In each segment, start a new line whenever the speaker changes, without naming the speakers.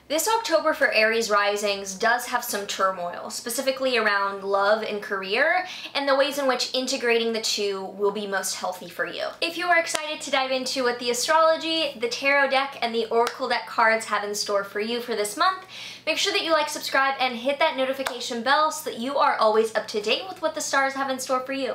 This October for Aries Risings does have some turmoil, specifically around love and career, and the ways in which integrating the two will be most healthy for you. If you are excited to dive into what the astrology, the tarot deck, and the oracle deck cards have in store for you for this month, make sure that you like, subscribe, and hit that notification bell so that you are always up to date with what the stars have in store for you.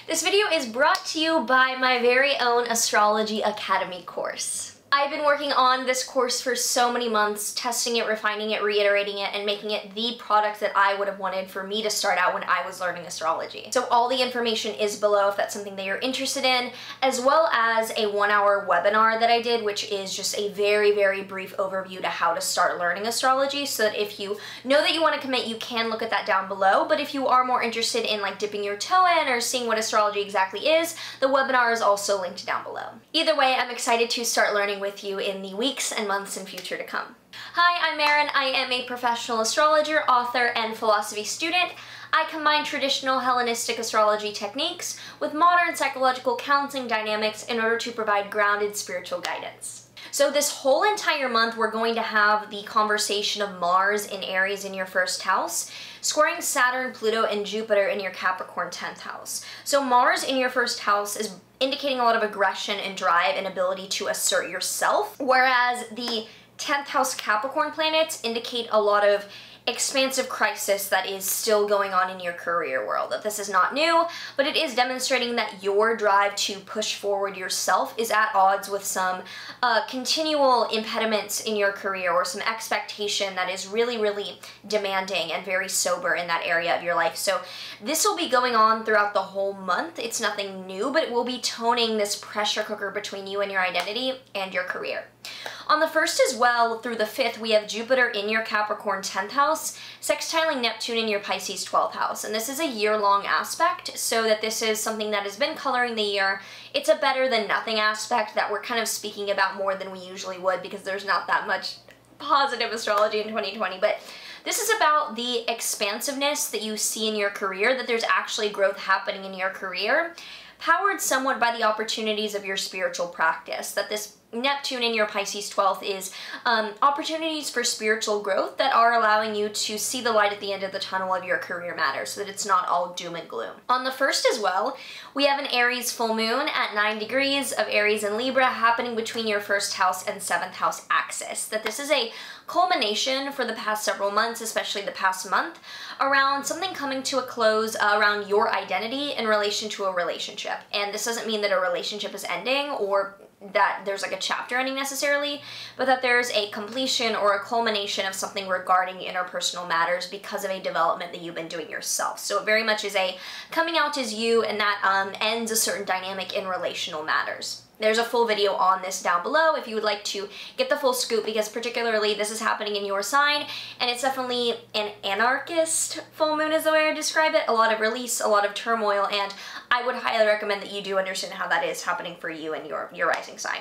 This video is brought to you by my very own Astrology Academy course. I've been working on this course for so many months, testing it, refining it, reiterating it, and making it the product that I would have wanted for me to start out when I was learning astrology. So all the information is below if that's something that you're interested in, as well as a 1-hour webinar that I did, which is just a very, very brief overview to how to start learning astrology, so that if you know that you want to commit, you can look at that down below. But if you are more interested in like dipping your toe in or seeing what astrology exactly is, the webinar is also linked down below. Either way, I'm excited to start learning with you in the weeks and months and future to come. Hi, I'm Maren. I am a professional astrologer, author, and philosophy student. I combine traditional Hellenistic astrology techniques with modern psychological counseling dynamics in order to provide grounded spiritual guidance. So this whole entire month, we're going to have the conversation of Mars in Aries in your first house, squaring Saturn, Pluto, and Jupiter in your Capricorn 10th house. So Mars in your first house is indicating a lot of aggression and drive and ability to assert yourself, whereas the 10th house Capricorn planets indicate a lot of expansive crisis that is still going on in your career world. That this is not new, but it is demonstrating that your drive to push forward yourself is at odds with some continual impediments in your career, or some expectation that is really, really demanding and very sober in that area of your life. So this will be going on throughout the whole month. It's nothing new, but it will be toning this pressure cooker between you and your identity and your career. On the 1st as well, through the 5th, we have Jupiter in your Capricorn 10th house, sextiling Neptune in your Pisces 12th house. And this is a year-long aspect, so that this is something that has been coloring the year. It's a better than nothing aspect that we're kind of speaking about more than we usually would, because there's not that much positive astrology in 2020. But this is about the expansiveness that you see in your career, that there's actually growth happening in your career, powered somewhat by the opportunities of your spiritual practice. That this Neptune in your Pisces 12th is opportunities for spiritual growth that are allowing you to see the light at the end of the tunnel of your career matters, so that it's not all doom and gloom. On the 1st as well, we have an Aries full moon at 9 degrees of Aries and Libra happening between your 1st house and 7th house axis. That this is a culmination for the past several months, especially the past month, around something coming to a close around your identity in relation to a relationship. And this doesn't mean that a relationship is ending or that there's like a chapter ending necessarily, but that there's a completion or a culmination of something regarding interpersonal matters because of a development that you've been doing yourself. So it very much is a coming out as you, and that ends a certain dynamic in relational matters. There's a full video on this down below if you would like to get the full scoop, because particularly this is happening in your sign, and it's definitely an anarchist full moon is the way I describe it. A lot of release, a lot of turmoil, and I would highly recommend that you do understand how that is happening for you and your rising sign.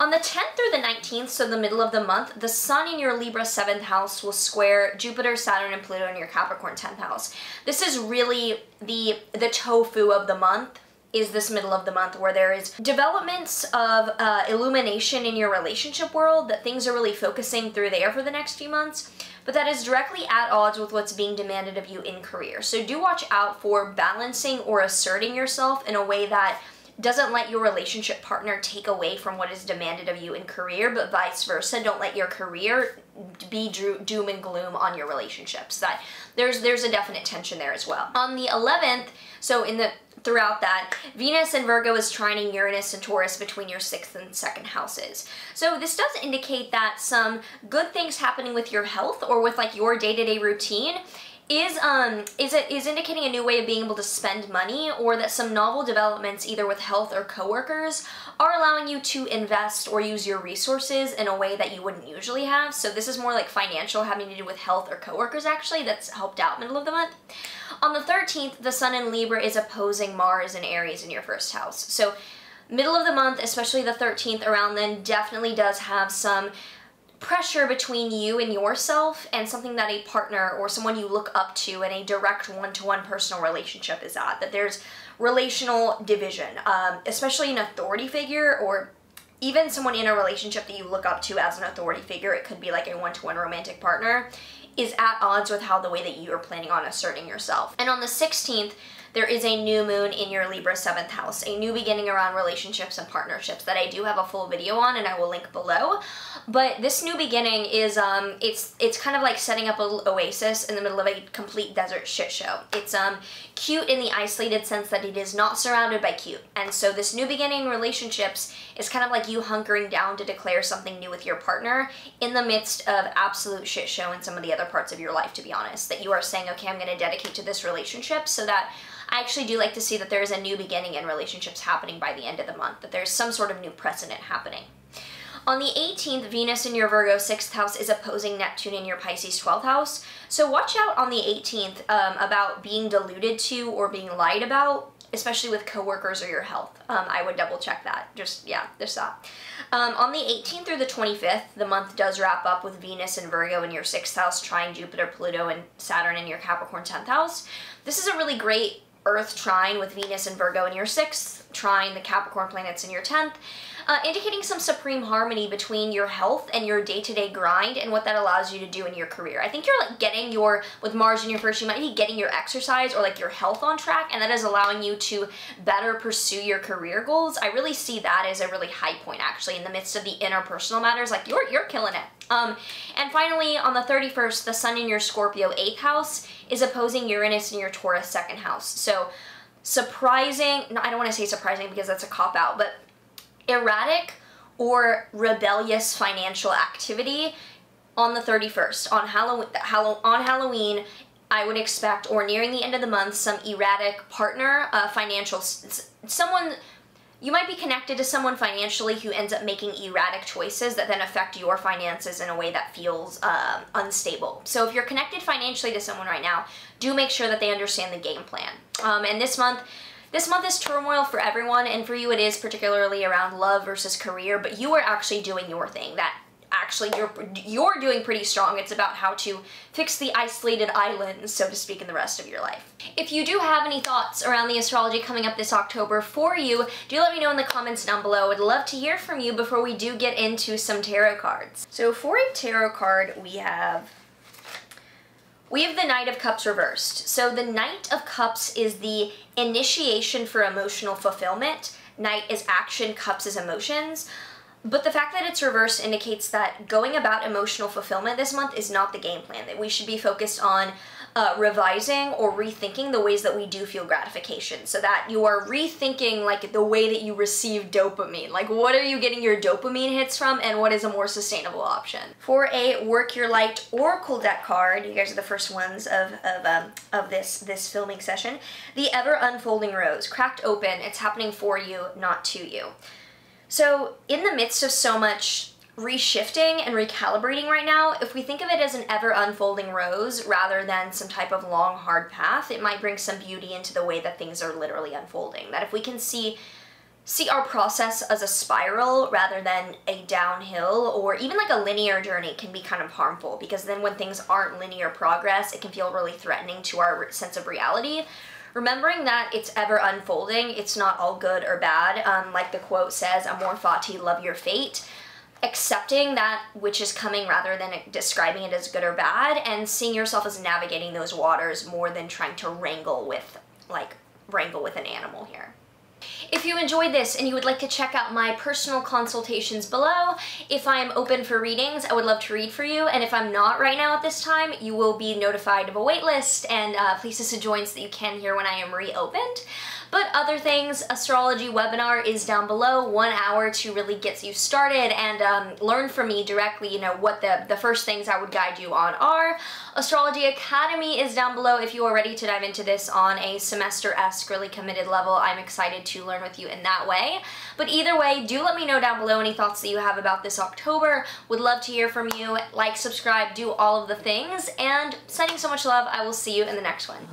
On the 10th through the 19th, so the middle of the month, the Sun in your Libra 7th house will square Jupiter, Saturn, and Pluto in your Capricorn 10th house. This is really the tofu of the month, is this middle of the month, where there is developments of illumination in your relationship world, that things are really focusing through there for the next few months, but that is directly at odds with what's being demanded of you in career. So do watch out for balancing or asserting yourself in a way that doesn't let your relationship partner take away from what is demanded of you in career, but vice versa. Don't let your career be doom and gloom on your relationships. That there's a definite tension there as well. On the 11th, so throughout that, Venus and Virgo is trining Uranus and Taurus between your 6th and 2nd houses. So this does indicate that some good things happening with your health or with like your day-to-day routine is indicating a new way of being able to spend money, or that some novel developments either with health or coworkers are allowing you to invest or use your resources in a way that you wouldn't usually have. So this is more like financial, having to do with health or coworkers actually, that's helped out middle of the month. On the 13th, the Sun in Libra is opposing Mars and Aries in your 1st house. So middle of the month, especially the 13th around then, definitely does have some pressure between you and yourself, and something that a partner or someone you look up to in a direct one-to-one personal relationship is at. That there's relational division, especially an authority figure or even someone in a relationship that you look up to as an authority figure, it could be like a one-to-one romantic partner, is at odds with how the way that you are planning on asserting yourself. And on the 16th, there is a new moon in your Libra 7th house, a new beginning around relationships and partnerships that I do have a full video on and I will link below. But this new beginning is, it's kind of like setting up an oasis in the middle of a complete desert shit show. It's cute in the isolated sense that it is not surrounded by cute. And so this new beginning in relationships is kind of like you hunkering down to declare something new with your partner in the midst of absolute shit show in some of the other parts of your life, to be honest. That you are saying, okay, I'm going to dedicate to this relationship, so that I actually do like to see that there's a new beginning in relationships happening by the end of the month, that there's some sort of new precedent happening. On the 18th, Venus in your Virgo 6th house is opposing Neptune in your Pisces 12th house. So watch out on the 18th about being deluded to or being lied about, especially with coworkers or your health. I would double check that. Just that. On the 18th through the 25th, the month does wrap up with Venus and Virgo in your 6th house, trine Jupiter, Pluto, and Saturn in your Capricorn 10th house. This is a really great Earth trine with Venus and Virgo in your 6th, trine the Capricorn planets in your 10th, indicating some supreme harmony between your health and your day-to-day grind and what that allows you to do in your career. I think you're like getting your, with Mars in your first, you might be getting your exercise or like your health on track, and that is allowing you to better pursue your career goals. I really see that as a really high point actually in the midst of the interpersonal matters, like you're killing it. And finally, on the 31st, the Sun in your Scorpio 8th house is opposing Uranus in your Taurus 2nd house. So surprising, no, I don't want to say surprising because that's a cop-out, but erratic or rebellious financial activity on the 31st. On Halloween, I would expect, or nearing the end of the month, some erratic partner, someone. You might be connected to someone financially who ends up making erratic choices that then affect your finances in a way that feels unstable. So if you're connected financially to someone right now, do make sure that they understand the game plan. And this month is turmoil for everyone, and for you it is particularly around love versus career, but you are actually doing your thing. That actually you're doing pretty strong. It's about how to fix the isolated islands, so to speak, in the rest of your life. If you do have any thoughts around the astrology coming up this October for you, do let me know in the comments down below. I'd love to hear from you before we do get into some tarot cards. So for a tarot card, we have the Knight of Cups reversed. So the Knight of Cups is the initiation for emotional fulfillment. Knight is action, Cups is emotions. But the fact that it's reversed indicates that going about emotional fulfillment this month is not the game plan, that we should be focused on revising or rethinking the ways that we do feel gratification, so that you are rethinking like the way that you receive dopamine. Like, what are you getting your dopamine hits from, and what is a more sustainable option? For a Work Your Light Oracle deck card, you guys are the first ones of this filming session. The Ever Unfolding Rose, cracked open. It's happening for you, not to you. So in the midst of so much reshifting and recalibrating right now, if we think of it as an ever unfolding rose rather than some type of long, hard path, it might bring some beauty into the way that things are literally unfolding. That if we can see our process as a spiral rather than a downhill, or even like a linear journey, can be kind of harmful, because then when things aren't linear progress, it can feel really threatening to our sense of reality. Remembering that it's ever unfolding, it's not all good or bad. Like the quote says, amor fati, love your fate. Accepting that which is coming rather than describing it as good or bad, and seeing yourself as navigating those waters more than trying to wrangle with an animal here. If you enjoyed this and you would like to check out my personal consultations below, if I am open for readings, I would love to read for you, and if I'm not right now at this time, you will be notified of a waitlist and places to join so that you can hear when I am reopened. But other things, astrology webinar is down below, 1 hour to really get you started and learn from me directly, you know, what the first things I would guide you on are. Astrology Academy is down below if you are ready to dive into this on a semester-esque, really committed level. I'm excited to learn with you in that way. But either way, do let me know down below any thoughts that you have about this October. Would love to hear from you. Like, subscribe, do all of the things, and sending so much love. I will see you in the next one.